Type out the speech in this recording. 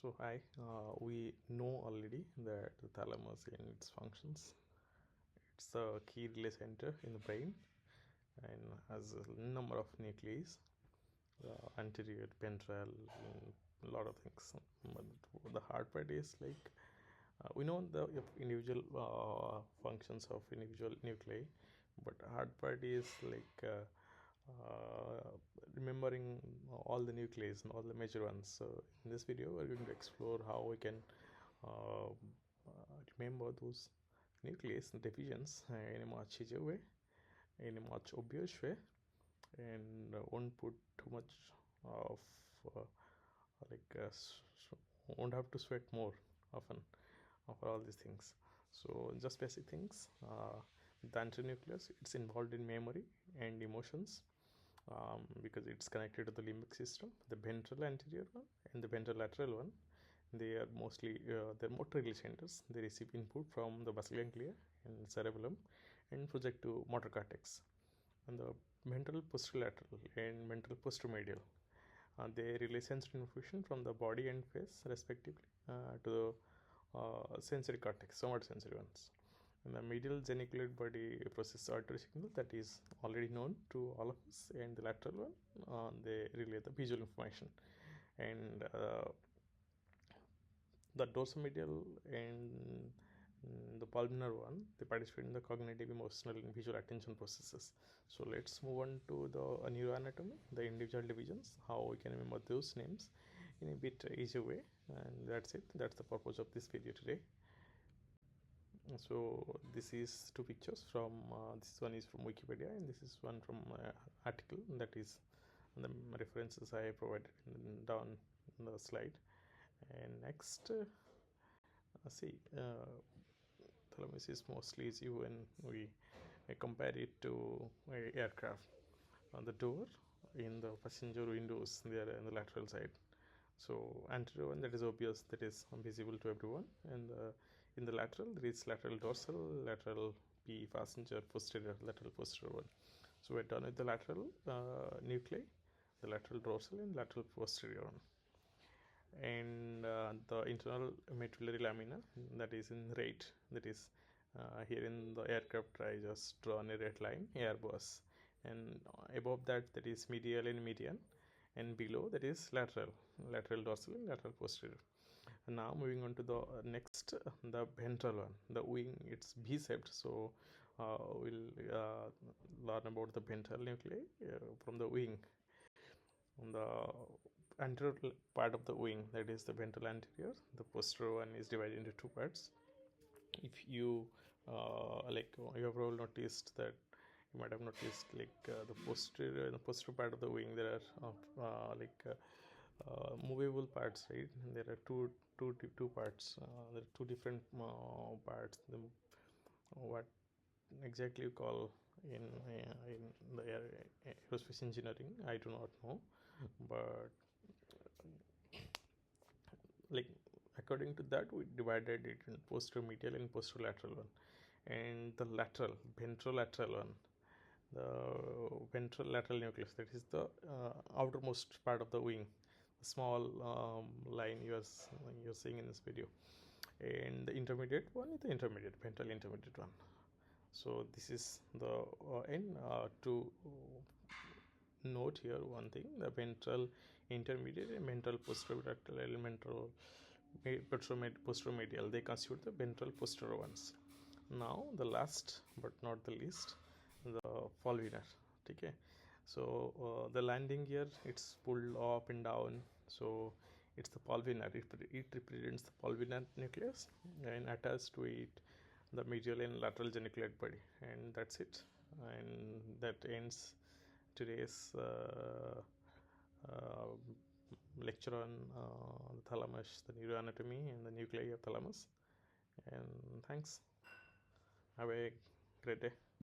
So hi, we know already that the thalamus and its functions. It's a key relay center in the brain and has a number of nuclei, anterior, ventral, a lot of things. But the hard part is like we know the individual functions of individual nuclei, but hard part is like remembering all the nuclei and all the major ones. So in this video we're going to explore how we can uh, remember those nucleus and divisions in a much easier way, in a much obvious way, and won't put too much of like won't have to sweat more often for all these things. So just basic things. The anteronucleus, it's involved in memory and emotions, because it's connected to the limbic system. The ventral anterior one and the ventral lateral one, they are mostly they're motor centers. They receive input from the basal ganglia and cerebellum and project to motor cortex. And the ventral posterolateral and ventral posteromedial, they relay sensory information from the body and face respectively to the sensory cortex, somatosensory ones. And the medial geniculate body processes auditory signal that is already known to all of us, and the lateral one, they relay the visual information. And the dorsomedial and the pulvinar one, they participate in the cognitive, emotional, and visual attention processes. So let's move on to the neuroanatomy, the individual divisions, how we can remember those names in a bit easier way. And that's it. That's the purpose of this video today. So this is two pictures from this one is from Wikipedia, and this is one from article, that is the references I provided down in the slide. And next, see, thalamus is mostly easy when we compare it to aircraft. On the door, in the passenger windows, they are on the lateral side. So anterior one, that is obvious, that is visible to everyone. And in the lateral, there is lateral dorsal, lateral P passenger, posterior, lateral posterior one. So we're done with the lateral nuclei, the lateral dorsal and lateral posterior one. And the internal medullary lamina, that is in red, that is here in the aircraft I just drawn a red line, Airbus. And above that, that is medial and median, and below that is lateral dorsal and lateral posterior. And now moving on to the next, the ventral one, the wing, it's V-shaped. So we'll learn about the ventral nuclei from the wing. On the anterior part of the wing, that is the ventral anterior, the posterior one is divided into two parts. If you like, you have all noticed that, you might have noticed like the posterior part of the wing, there are movable parts, right? There are two parts. There are two different parts. What exactly you call in the aerospace engineering, I do not know, but like according to that, we divided it in posteromedial and posterolateral one. And the lateral ventrolateral one, the ventral lateral nucleus, that is the outermost part of the wing, the small line you're seeing in this video. And the intermediate one is the intermediate ventral intermediate one. So this is the to note here one thing, the ventral intermediate and ventral posterolateral and ventral posteromedial, they constitute the ventral posterior ones. Now the last but not the least, the pulvinar. Okay, so the landing gear, it's pulled up and down, so it's the pulvinar. It represents the pulvinar nucleus, and attached to it the medial and lateral geniculate body. And that's it, and that ends today's uh, lecture on the thalamus, the neuroanatomy and the nuclei of thalamus. And thanks, have a great day.